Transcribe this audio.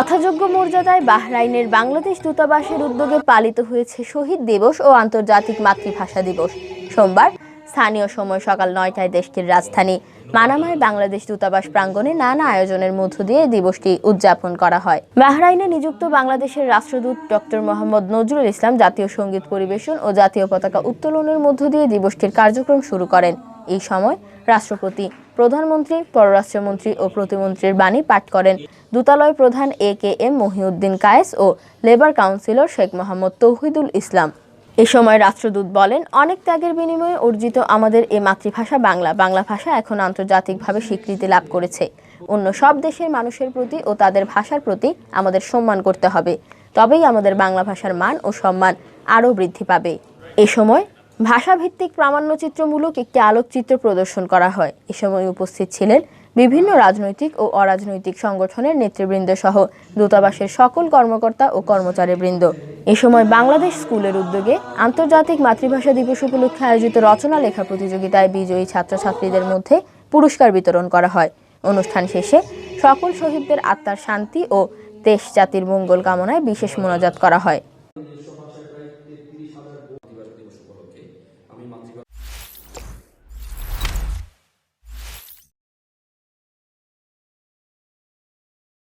যথাযোগ্য মর্যাদায় বাহরাইনের বাংলাদেশ দূতাবাসের উদ্যোগে পালিত হয়েছে শহীদ দিবস ও আন্তর্জাতিক মাতৃভাষা দিবস। সোমবার স্থানীয় সময় সকাল ৯টায় দেশটির রাজধানী মানামায় বাংলাদেশ দূতাবাস প্রাঙ্গণে নানা আয়োজনের মধ্য দিয়ে দিবসটি উদযাপন করা হয়। বাহরাইনে নিযুক্ত বাংলাদেশের রাষ্ট্রদূত ডক্টর মোহাম্মদ নজরুল ইসলাম জাতীয় সঙ্গীত পরিবেশন ও জাতীয় পতাকা উত্তোলনের মধ্য দিয়ে দিবসটির কার্যক্রম শুরু করেন। এই সময় রাষ্ট্রপতি, প্রধানমন্ত্রী, পররাষ্ট্রমন্ত্রী ও প্রতিমন্ত্রীর বাণী পাঠ করেন দূতালয় প্রধান এ.কে.এম. মহিউদ্দিন কায়েস ও লেবার কাউন্সিলর শেখ মোহাম্মদ তৌহিদুল ইসলাম। এ সময় রাষ্ট্রদূত বলেন, অনেক ত্যাগের বিনিময়ে অর্জিত আমাদের এই মাতৃভাষা বাংলা। বাংলা ভাষা এখন আন্তর্জাতিকভাবে স্বীকৃতি লাভ করেছে। অন্য সব দেশের মানুষের প্রতি ও তাদের ভাষার প্রতি আমাদের সম্মান করতে হবে, তবেই আমাদের বাংলা ভাষার মান ও সম্মান আরও বৃদ্ধি পাবে। এ সময় ভাষাভিত্তিক প্রামাণ্যচিত্রমূলক একটি আলোকচিত্র প্রদর্শন করা হয়। এ সময় উপস্থিত ছিলেন বিভিন্ন রাজনৈতিক ও অরাজনৈতিক সংগঠনের নেতৃবৃন্দ সহ দূতাবাসের সকল কর্মকর্তা ও কর্মচারীবৃন্দ। এ সময় বাংলাদেশ স্কুলের উদ্যোগে আন্তর্জাতিক মাতৃভাষা দিবস উপলক্ষে আয়োজিত রচনা লেখা প্রতিযোগিতায় বিজয়ী ছাত্রছাত্রীদের মধ্যে পুরস্কার বিতরণ করা হয়। অনুষ্ঠান শেষে সকল শহীদদের আত্মার শান্তি ও দেশ জাতির মঙ্গল কামনায় বিশেষ মোনাজাত করা হয়।